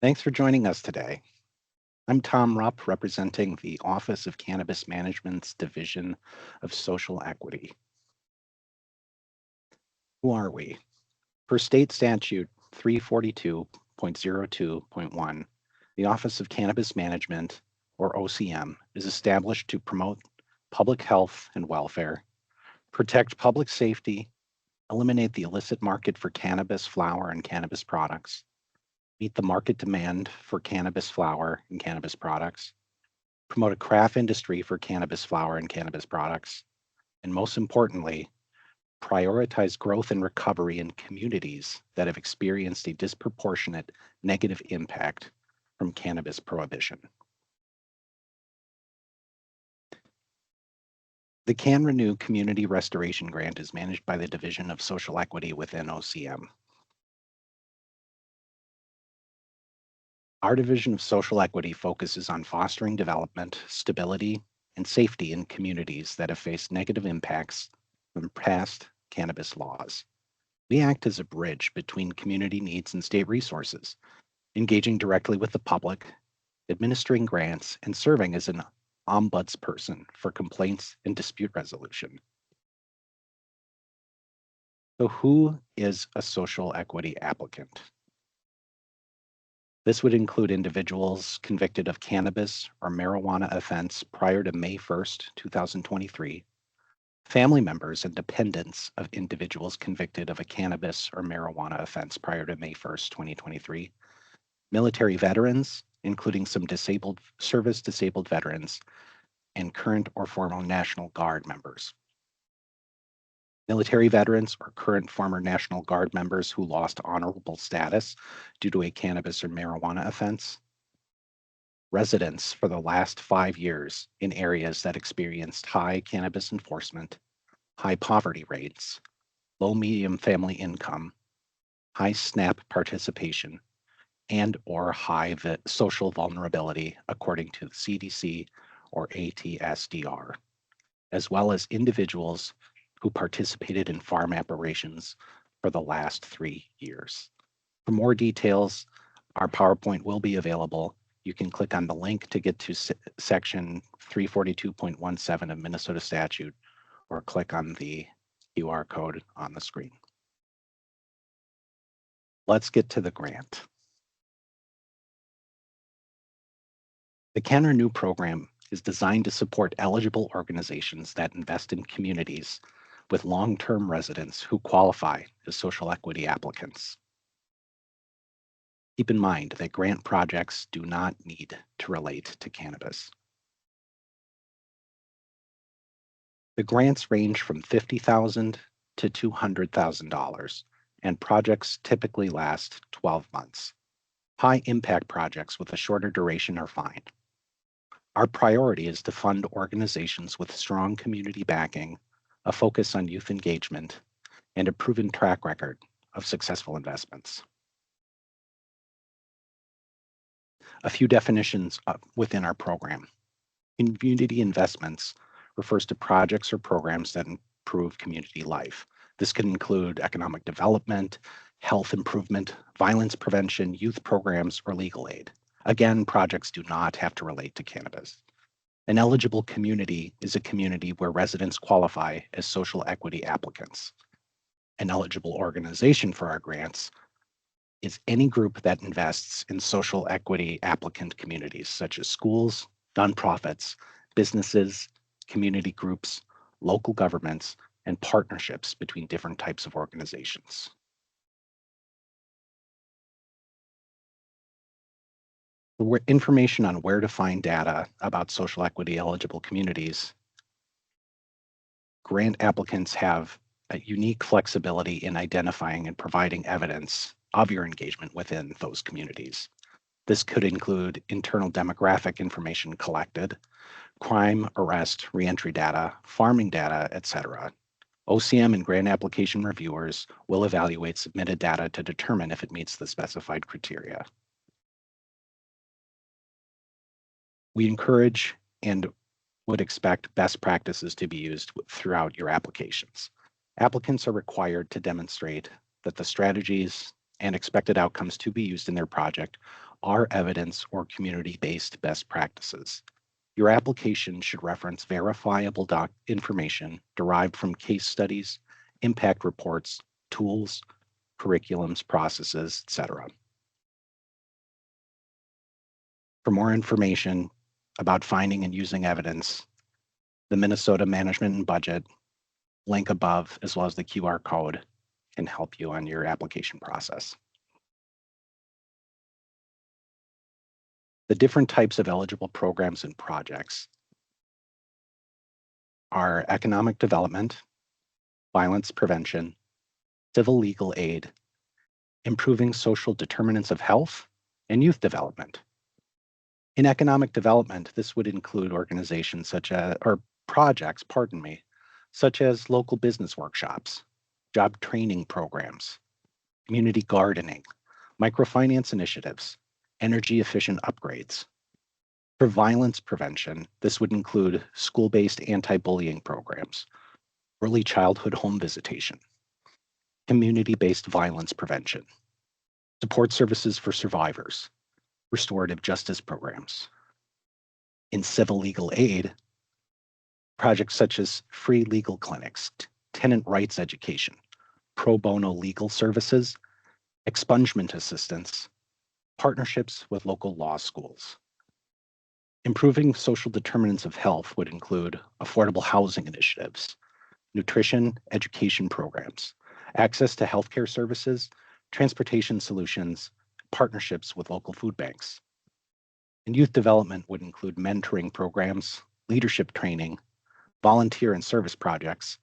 Thanks for joining us today. I'm Tom Rupp, representing the Office of Cannabis Management's Division of Social Equity. Who are we? Per state statute 342.02.1, the Office of Cannabis Management, or OCM, is established to promote public health and welfare, protect public safety, eliminate the illicit market for cannabis flower and cannabis products, meet the market demand for cannabis flower and cannabis products, promote a craft industry for cannabis flower and cannabis products, and most importantly, prioritize growth and recovery in communities that have experienced a disproportionate negative impact from cannabis prohibition. The CanRenew Community Restoration Grant is managed by the Division of Social Equity within OCM. Our Division of Social Equity focuses on fostering development, stability, and safety in communities that have faced negative impacts from past cannabis laws. We act as a bridge between community needs and state resources, engaging directly with the public, administering grants, and serving as an ombudsperson for complaints and dispute resolution. So who is a social equity applicant? This would include individuals convicted of cannabis or marijuana offense prior to May 1st, 2023, family members and dependents of individuals convicted of a cannabis or marijuana offense prior to May 1st, 2023, military veterans, including some service-disabled veterans, and current or former National Guard members. Military veterans or current former National Guard members who lost honorable status due to a cannabis or marijuana offense. Residents for the last 5 years in areas that experienced high cannabis enforcement, high poverty rates, low-medium family income, high SNAP participation, and or high social vulnerability according to the CDC or ATSDR, as well as individuals who participated in farm operations for the last 3 years. For more details, our PowerPoint will be available. You can click on the link to get to section 342.17 of Minnesota statute, or click on the QR code on the screen. Let's get to the grant. The CanRenew program is designed to support eligible organizations that invest in communities with long-term residents who qualify as social equity applicants. Keep in mind that grant projects do not need to relate to cannabis. The grants range from $50,000 to $200,000, and projects typically last 12 months. High impact projects with a shorter duration are fine. Our priority is to fund organizations with strong community backing, a focus on youth engagement, and a proven track record of successful investments. A few definitions within our program. Community investments refers to projects or programs that improve community life. This can include economic development, health improvement, violence prevention, youth programs, or legal aid. Again, projects do not have to relate to cannabis. An eligible community is a community where residents qualify as social equity applicants. An eligible organization for our grants is any group that invests in social equity applicant communities, such as schools, nonprofits, businesses, community groups, local governments, and partnerships between different types of organizations. For information on where to find data about social equity eligible communities, grant applicants have a unique flexibility in identifying and providing evidence of your engagement within those communities. This could include internal demographic information collected, crime, arrest, reentry data, farming data, etc. OCM and grant application reviewers will evaluate submitted data to determine if it meets the specified criteria. We encourage and would expect best practices to be used throughout your applications. Applicants are required to demonstrate that the strategies and expected outcomes to be used in their project are evidence or community-based best practices. Your application should reference verifiable information derived from case studies, impact reports, tools, curriculums, processes, etc. For more information about finding and using evidence, the Minnesota Management and Budget link above, as well as the QR code, can help you on your application process. The different types of eligible programs and projects are economic development, violence prevention, civil legal aid, improving social determinants of health, and youth development. In economic development, this would include organizations such as, or projects, pardon me, such as local business workshops, job training programs, community gardening, microfinance initiatives, energy efficient upgrades. For violence prevention, this would include school-based anti-bullying programs, early childhood home visitation, community-based violence prevention, support services for survivors, restorative justice programs. In civil legal aid, projects such as free legal clinics, tenant rights education, pro bono legal services, expungement assistance, partnerships with local law schools. Improving social determinants of health would include affordable housing initiatives, nutrition education programs, access to healthcare services, transportation solutions, partnerships with local food banks. And youth development would include mentoring programs, leadership training, volunteer and service projects,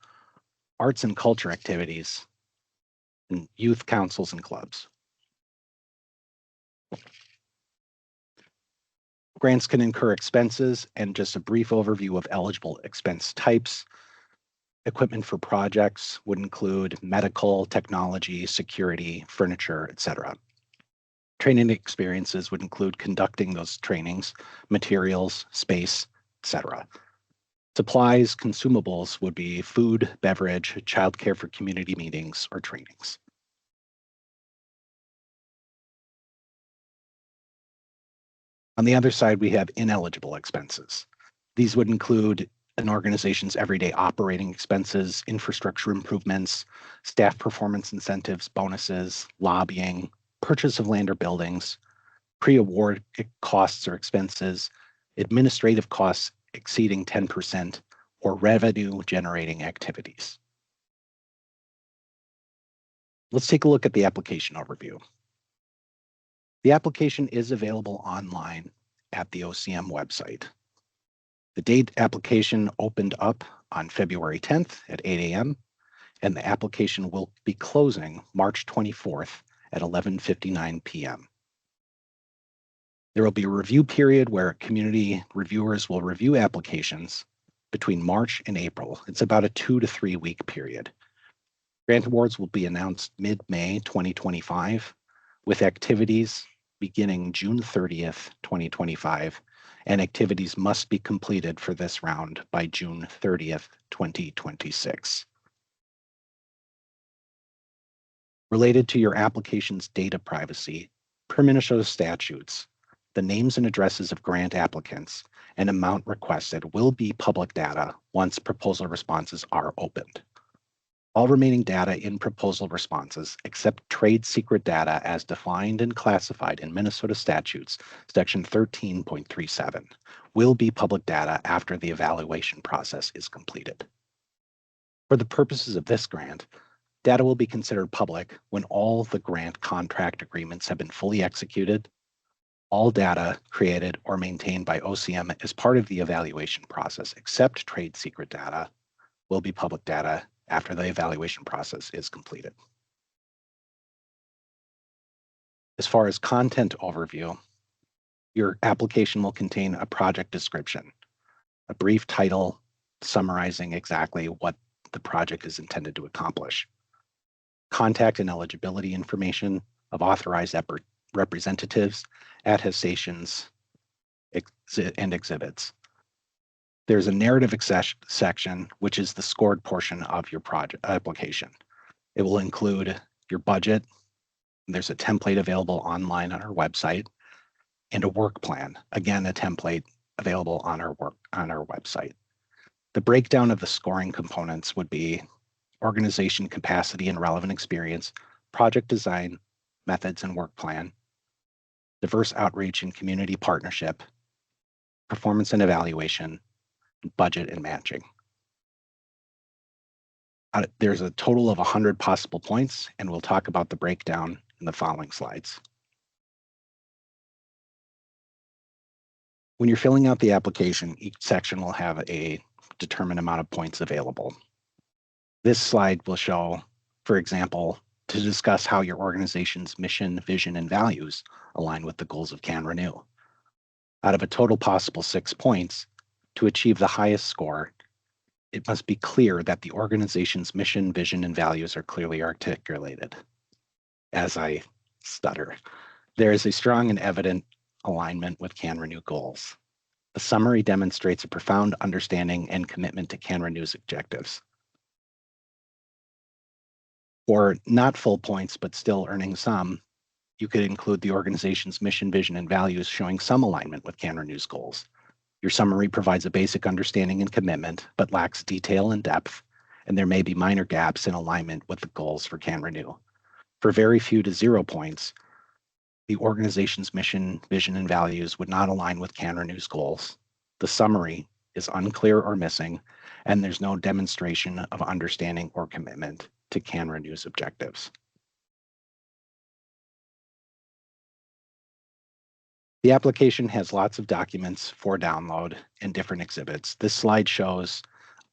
arts and culture activities, and youth councils and clubs. Grants can incur expenses, and just a brief overview of eligible expense types. Equipment for projects would include medical, technology, security, furniture, etc. Training experiences would include conducting those trainings, materials, space, etc. Supplies, consumables would be food, beverage, childcare for community meetings or trainings. On the other side, we have ineligible expenses. These would include an organization's everyday operating expenses, infrastructure improvements, staff performance incentives, bonuses, lobbying, purchase of land or buildings, pre-award costs or expenses, administrative costs exceeding 10%, or revenue generating activities. Let's take a look at the application overview. The application is available online at the OCM website. The date application opened up on February 10th at 8 a.m., and the application will be closing March 24th at 11:59 p.m. There will be a review period where community reviewers will review applications between March and April. It's about a 2 to 3 week period. Grant awards will be announced mid-May 2025, with activities beginning June 30th, 2025, and activities must be completed for this round by June 30th, 2026. Related to your application's data privacy, per Minnesota statutes, the names and addresses of grant applicants and amount requested will be public data once proposal responses are opened. All remaining data in proposal responses, except trade secret data as defined and classified in Minnesota statutes, section 13.37, will be public data after the evaluation process is completed. For the purposes of this grant, data will be considered public when all the grant contract agreements have been fully executed. All data created or maintained by OCM as part of the evaluation process, except trade secret data, will be public data after the evaluation process is completed. As far as content overview, your application will contain a project description, a brief title summarizing exactly what the project is intended to accomplish, contact and eligibility information of authorized representatives, attestations, and exhibits. There's a narrative section, which is the scored portion of your project application. It will include your budget. There's a template available online on our website. and a work plan, again, a template available on our website. The breakdown of the scoring components would be organization capacity and relevant experience, project design, methods and work plan, diverse outreach and community partnership, performance and evaluation, budget and matching. There's a total of 100 possible points, and we'll talk about the breakdown in the following slides. When you're filling out the application, each section will have a determined amount of points available. This slide will show, for example, to discuss how your organization's mission, vision, and values align with the goals of CanRenew. Out of a total possible 6 points, to achieve the highest score, it must be clear that the organization's mission, vision, and values are clearly articulated. As I stutter, there is a strong and evident alignment with CanRenew goals. The summary demonstrates a profound understanding and commitment to CanRenew's objectives. For not full points, but still earning some, you could include the organization's mission, vision, and values showing some alignment with CanRenew's goals. Your summary provides a basic understanding and commitment, but lacks detail and depth, and there may be minor gaps in alignment with the goals for CanRenew. For very few to 0 points, the organization's mission, vision, and values would not align with CanRenew's goals. The summary is unclear or missing, and there's no demonstration of understanding or commitment to CanRenew's objectives. The application has lots of documents for download and different exhibits. This slide shows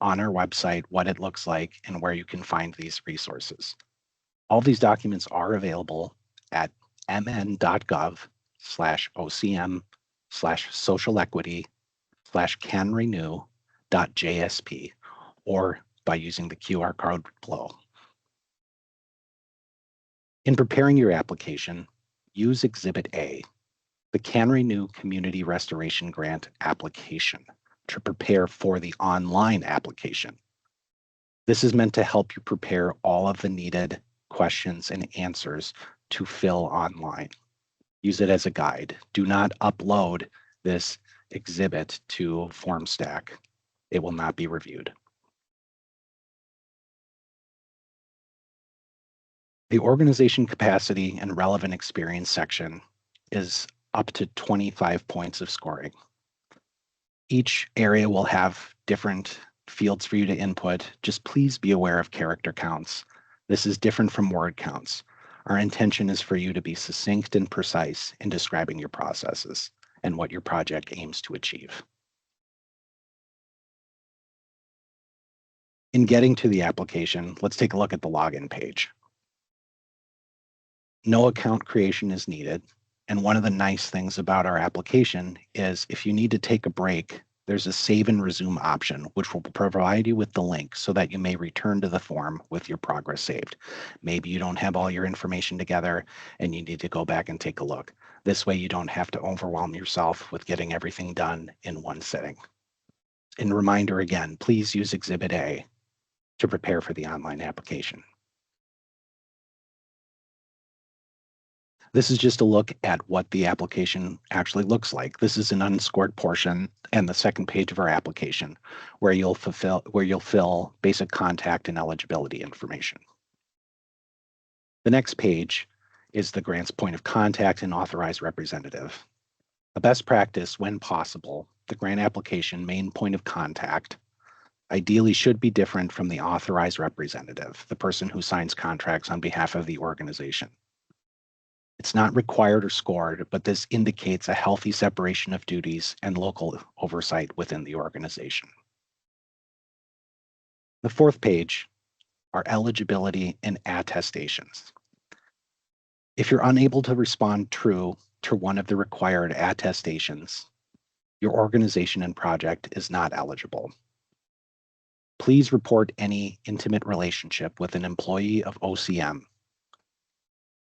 on our website what it looks like and where you can find these resources. All these documents are available at mn.gov/ocm/social-equity/canrenew.jsp or by using the QR code below. In preparing your application, use Exhibit A, the CanRenew Community Restoration Grant application, to prepare for the online application. This is meant to help you prepare all of the needed questions and answers to fill online. Use it as a guide. Do not upload this exhibit to FormStack. It will not be reviewed. The organization capacity and relevant experience section is up to 25 points of scoring. Each area will have different fields for you to input. Just please be aware of character counts. This is different from word counts. Our intention is for you to be succinct and precise in describing your processes and what your project aims to achieve. In getting to the application, let's take a look at the login page. No account creation is needed. And one of the nice things about our application is if you need to take a break, there's a save and resume option, which will provide you with the link so that you may return to the form with your progress saved. Maybe you don't have all your information together and you need to go back and take a look. This way you don't have to overwhelm yourself with getting everything done in one sitting. And reminder again, please use Exhibit A to prepare for the online application. This is just a look at what the application actually looks like. This is an unscored portion and the second page of our application where you'll fill basic contact and eligibility information. The next page is the grant's point of contact and authorized representative. A best practice when possible, the grant application main point of contact ideally should be different from the authorized representative, the person who signs contracts on behalf of the organization. It's not required or scored, but this indicates a healthy separation of duties and local oversight within the organization. The fourth page are eligibility and attestations. If you're unable to respond true to one of the required attestations, your organization and project is not eligible. Please report any intimate relationship with an employee of OCM.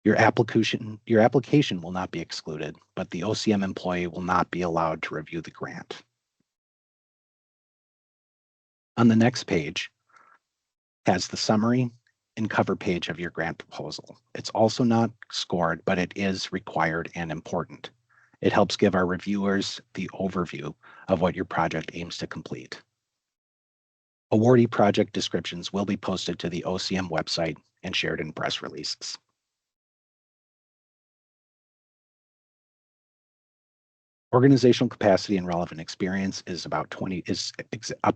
Your application will not be excluded, but the OCM employee will not be allowed to review the grant. On the next page has the summary and cover page of your grant proposal. It's also not scored, but it is required and important. It helps give our reviewers the overview of what your project aims to complete. Awardee project descriptions will be posted to the OCM website and shared in press releases. Organizational capacity and relevant experience is up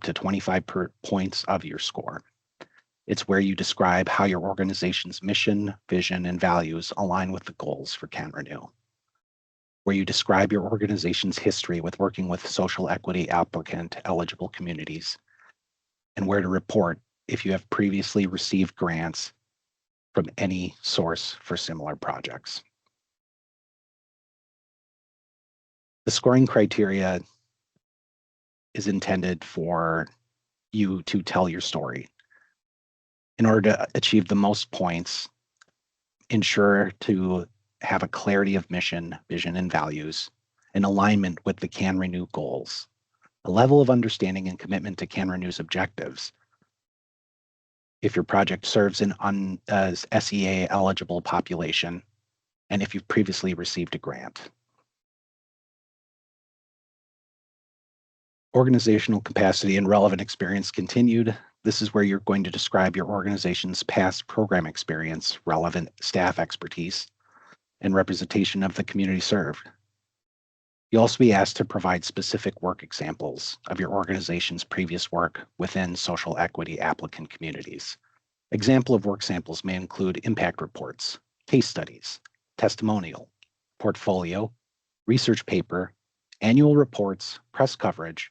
to 25 points of your score. It's where you describe how your organization's mission, vision, and values align with the goals for CanRenew. Where you describe your organization's history with working with social equity applicant eligible communities, and where to report if you have previously received grants from any source for similar projects. The scoring criteria is intended for you to tell your story. In order to achieve the most points, ensure to have a clarity of mission, vision, and values, in alignment with the CanRenew goals, a level of understanding and commitment to CanRenew's objectives. If your project serves an SEA eligible population, and if you've previously received a grant. Organizational capacity and relevant experience continued. This is where you're going to describe your organization's past program experience, relevant staff expertise, and representation of the community served. You'll also be asked to provide specific work examples of your organization's previous work within social equity applicant communities. Example of work samples may include impact reports, case studies, testimonial, portfolio, research paper, annual reports, press coverage,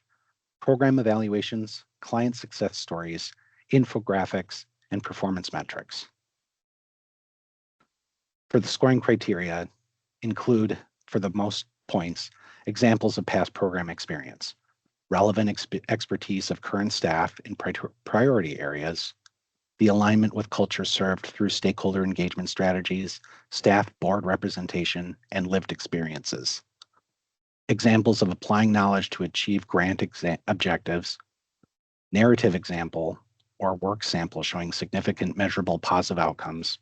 program evaluations, client success stories, infographics, and performance metrics. For the scoring criteria, include, for the most points, examples of past program experience, relevant expertise of current staff in priority areas, the alignment with culture served through stakeholder engagement strategies, staff board representation, and lived experiences. Examples of applying knowledge to achieve grant objectives, narrative example, or work sample showing significant measurable positive outcomes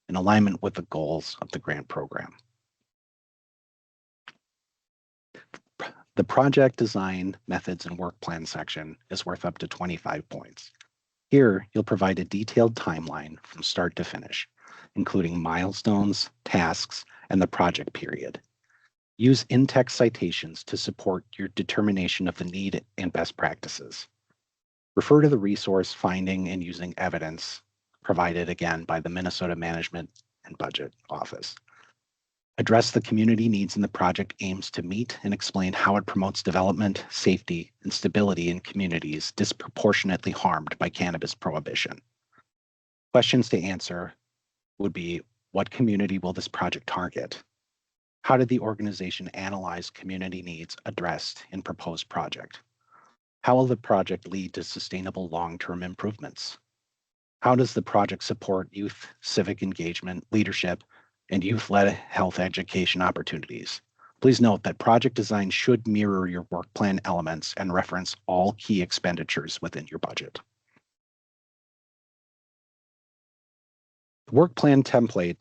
in alignment with the goals of the grant program. The project design, methods, and work plan section is worth up to 25 points. Here, you'll provide a detailed timeline from start to finish, including milestones, tasks, and the project period. Use in-text citations to support your determination of the need and best practices. Refer to the resource finding and using evidence provided again by the Minnesota Management and Budget Office. Address the community needs in the project aims to meet and explain how it promotes development, safety, and stability in communities disproportionately harmed by cannabis prohibition. Questions to answer would be, what community will this project target? How did the organization analyze community needs addressed in proposed project? How will the project lead to sustainable long-term improvements? How does the project support youth civic engagement, leadership, and youth-led health education opportunities? Please note that project design should mirror your work plan elements and reference all key expenditures within your budget. The work plan template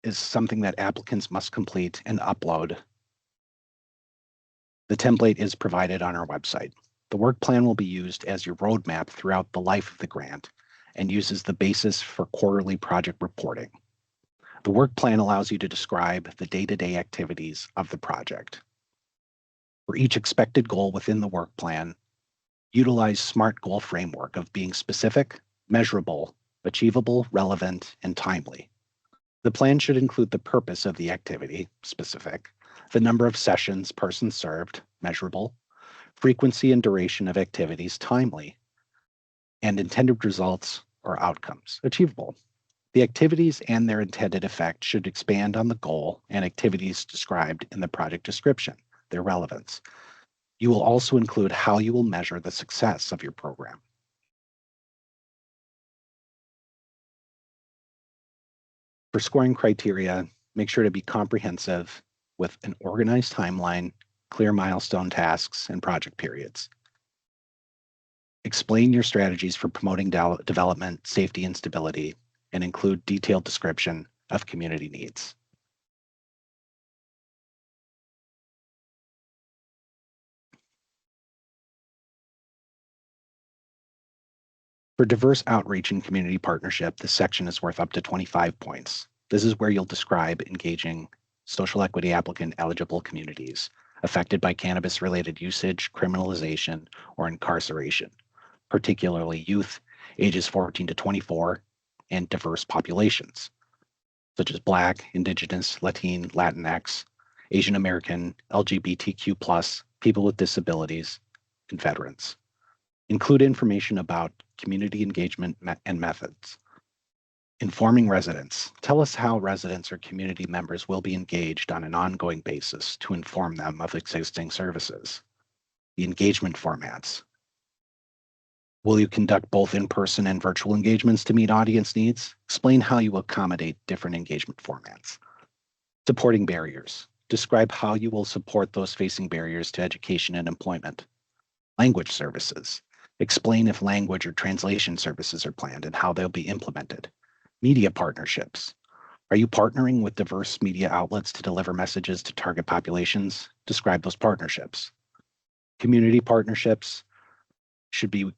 is something that applicants must complete and upload. The template is provided on our website. The work plan will be used as your roadmap throughout the life of the grant and uses the basis for quarterly project reporting. The work plan allows you to describe the day-to-day activities of the project. For each expected goal within the work plan, utilize SMART goal framework of being specific, measurable, achievable, relevant, and timely. The plan should include the purpose of the activity, specific, the number of sessions, persons served, measurable, frequency and duration of activities, timely, and intended results or outcomes, achievable. The activities and their intended effect should expand on the goal and activities described in the project description, their relevance. You will also include how you will measure the success of your program. For scoring criteria, make sure to be comprehensive with an organized timeline, clear milestone tasks, and project periods. Explain your strategies for promoting development, safety, and stability, and include detailed description of community needs. For diverse outreach and community partnership, this section is worth up to 25 points. This is where you'll describe engaging social equity applicant eligible communities affected by cannabis related usage, criminalization, or incarceration, particularly youth ages 14 to 24 and diverse populations, such as Black, Indigenous, Latinx, Asian American, LGBTQ, people with disabilities, and veterans. Include information about community engagement and methods. Informing residents. Tell us how residents or community members will be engaged on an ongoing basis to inform them of existing services. The engagement formats. Will you conduct both in-person and virtual engagements to meet audience needs? Explain how you accommodate different engagement formats. Supporting barriers. Describe how you will support those facing barriers to education and employment. Language services. Explain if language or translation services are planned and how they'll be implemented. Media partnerships. Are you partnering with diverse media outlets to deliver messages to target populations? Describe those partnerships. Community partnerships should be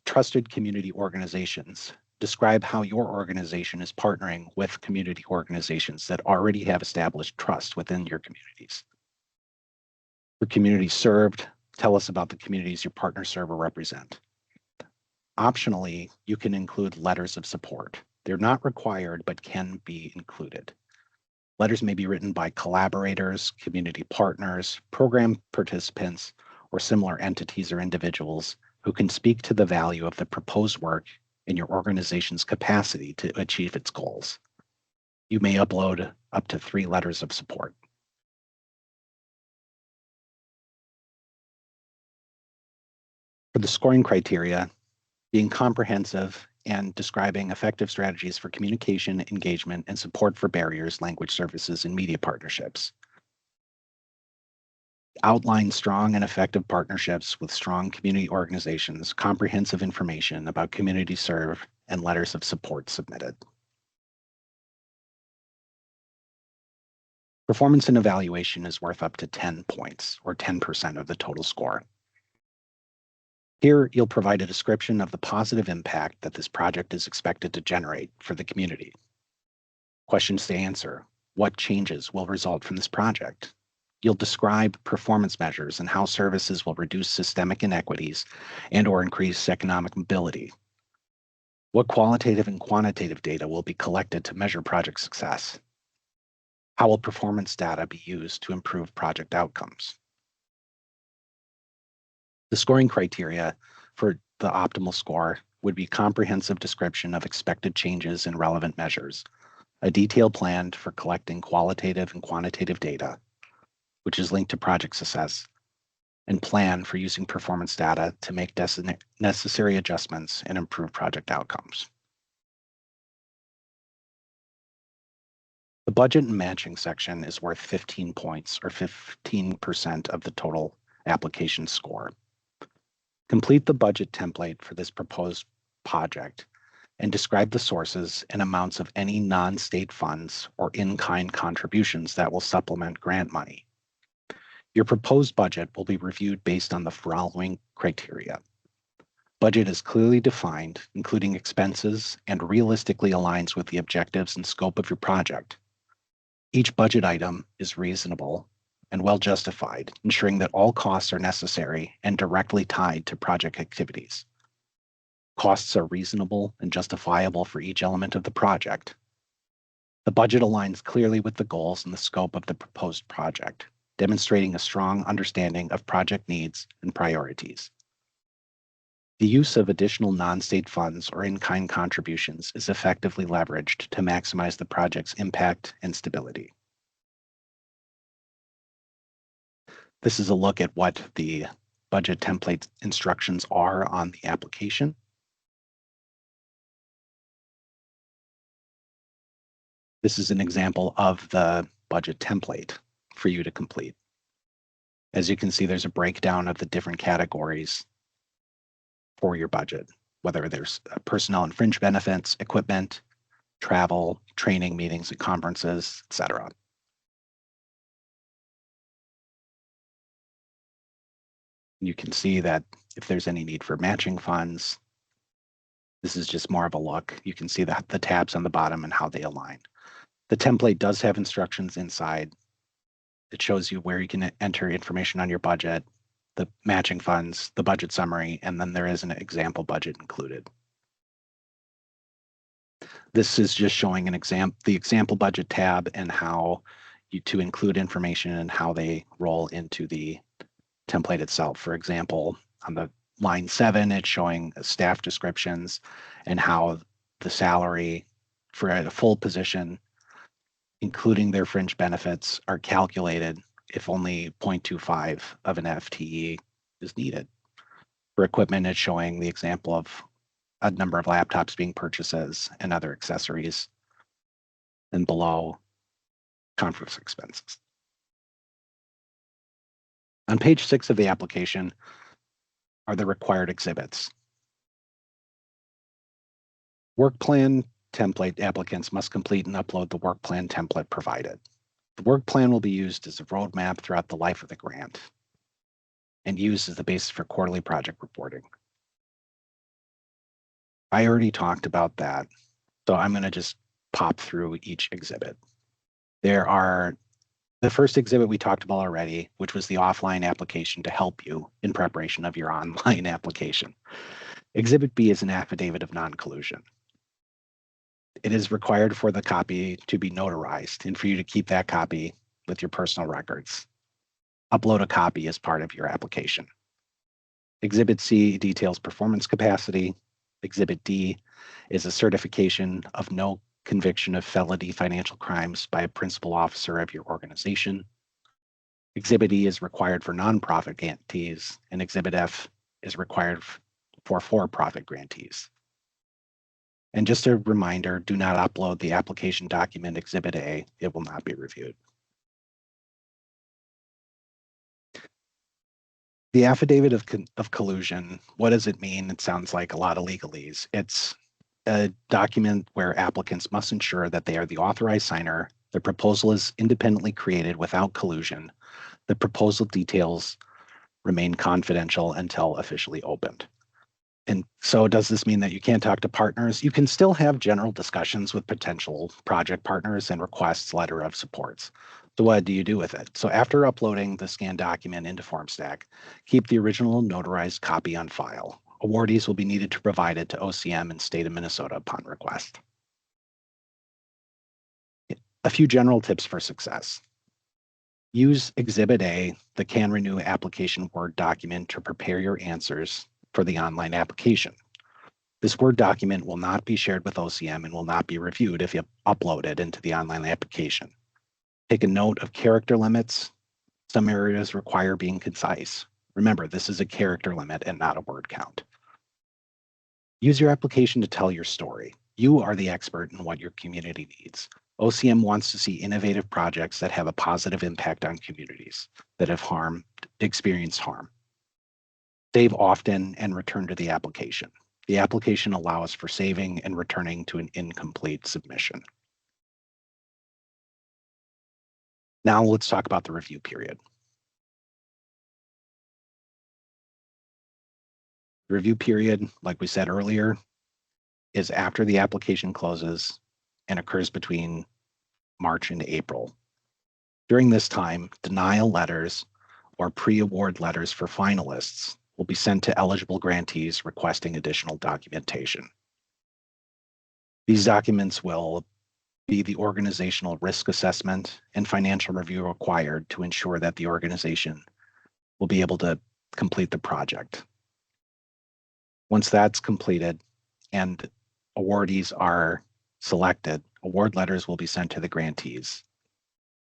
trusted community organizations. Describe how your organization is partnering with community organizations that already have established trust within your communities. For communities served, tell us about the communities your partners serve or represent. Optionally, you can include letters of support. They're not required, but can be included. Letters may be written by collaborators, community partners, program participants, or similar entities or individuals who can speak to the value of the proposed work in your organization's capacity to achieve its goals. You may upload up to 3 letters of support. For the scoring criteria, being comprehensive and describing effective strategies for communication, engagement, and support for barriers, language services, and media partnerships. Outline strong and effective partnerships with strong community organizations, comprehensive information about community serve, and letters of support submitted. Performance and evaluation is worth up to 10 points, or 10% of the total score. Here, you'll provide a description of the positive impact that this project is expected to generate for the community. Questions to answer. What changes will result from this project? You'll describe performance measures and how services will reduce systemic inequities and/or increase economic mobility. What qualitative and quantitative data will be collected to measure project success? How will performance data be used to improve project outcomes? The scoring criteria for the optimal score would be comprehensive description of expected changes and relevant measures, a detailed plan for collecting qualitative and quantitative data, which is linked to project success, and plan for using performance data to make necessary adjustments and improve project outcomes. The budget and matching section is worth 15 points, or 15% of the total application score. Complete the budget template for this proposed project and describe the sources and amounts of any non-state funds or in-kind contributions that will supplement grant money. Your proposed budget will be reviewed based on the following criteria. Budget is clearly defined, including expenses, and realistically aligns with the objectives and scope of your project. Each budget item is reasonable and well justified, ensuring that all costs are necessary and directly tied to project activities. Costs are reasonable and justifiable for each element of the project. The budget aligns clearly with the goals and the scope of the proposed project, demonstrating a strong understanding of project needs and priorities. The use of additional non-state funds or in-kind contributions is effectively leveraged to maximize the project's impact and stability. This is a look at what the budget template instructions are on the application. This is an example of the budget template for you to complete. As you can see, there's a breakdown of the different categories for your budget, whether there's personnel and fringe benefits, equipment, travel, training, meetings and conferences, etc. You can see that if there's any need for matching funds, This is just more of a look. You can see that the tabs on the bottom and how they align. The template does have instructions inside. It shows you where you can enter information on your budget, the matching funds, the budget summary, and then there is an example budget included. This is just showing the example budget tab and how to include information and how they roll into the template itself. For example, on the line 7, it's showing staff descriptions and how the salary for a full position, including their fringe benefits, are calculated if only 0.25 of an FTE is needed. For equipment, it's showing the example of a number of laptops being purchases and other accessories. And below, conference expenses. On page 6 of the application are the required exhibits. Work plan template applicants must complete and upload the work plan template provided. The work plan will be used as a roadmap throughout the life of the grant and used as the basis for quarterly project reporting. I already talked about that, so I'm going to just pop through each exhibit. There are the first exhibit we talked about already, which was the offline application to help you in preparation of your online application. Exhibit B is an affidavit of non-collusion. It is required for the copy to be notarized and for you to keep that copy with your personal records. Upload a copy as part of your application. Exhibit C details performance capacity. Exhibit D is a certification of no conviction of felony financial crimes by a principal officer of your organization. Exhibit E is required for nonprofit grantees, and Exhibit F is required for for-profit grantees. And just a reminder, do not upload the application document Exhibit A. It will not be reviewed. The affidavit of collusion, what does it mean? It sounds like a lot of legalese. It's a document where applicants must ensure that they are the authorized signer, the proposal is independently created without collusion, the proposal details remain confidential until officially opened. And so does this mean that you can't talk to partners? You can still have general discussions with potential project partners and request letter of supports. So what do you do with it? So after uploading the scanned document into FormStack, keep the original notarized copy on file. Awardees will be needed to provide it to OCM and state of Minnesota upon request. A few general tips for success. Use Exhibit A, the CanRenew application Word document, to prepare your answers for the online application. This Word document will not be shared with OCM and will not be reviewed if you upload it into the online application. Take a note of character limits. Some areas require being concise. Remember, this is a character limit and not a word count. Use your application to tell your story. You are the expert in what your community needs. OCM wants to see innovative projects that have a positive impact on communities that have experienced harm. Save often and return to the application. The application allows for saving and returning to an incomplete submission. Now let's talk about the review period. The review period, like we said earlier, is after the application closes and occurs between March and April. During this time, denial letters or pre-award letters for finalists will be sent to eligible grantees requesting additional documentation. These documents will be the organizational risk assessment and financial review required to ensure that the organization will be able to complete the project. Once that's completed and awardees are selected, award letters will be sent to the grantees.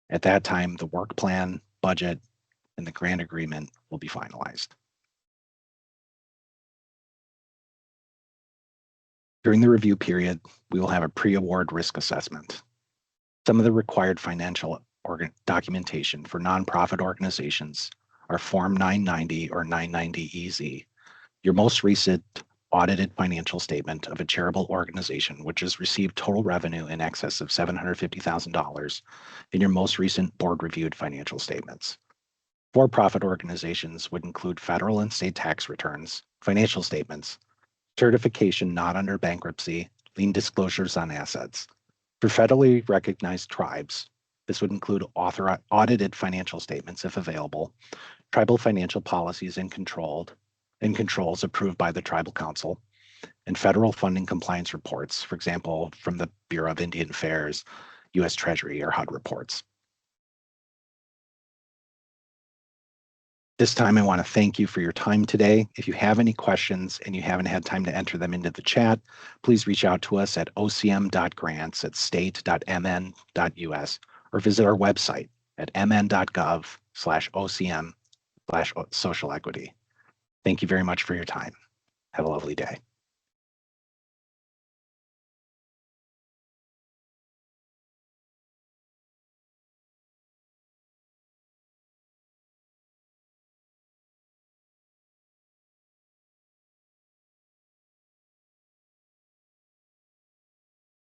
At that time, the work plan, budget, and the grant agreement will be finalized. During the review period, we will have a pre-award risk assessment. Some of the required financial documentation for nonprofit organizations are Form 990 or 990EZ, your most recent audited financial statement of a charitable organization which has received total revenue in excess of $750,000, and your most recent board-reviewed financial statements. For-profit organizations would include federal and state tax returns, financial statements, certification not under bankruptcy, lien disclosures on assets. For federally recognized tribes, this would include audited financial statements if available, tribal financial policies and controls approved by the tribal council, and federal funding compliance reports, for example, from the Bureau of Indian Affairs, U.S. Treasury, or HUD reports. This time, I want to thank you for your time today. If you have any questions and you haven't had time to enter them into the chat, please reach out to us at ocm.grants@state.mn.us or visit our website at mn.gov/ocm/social equity. Thank you very much for your time. Have a lovely day.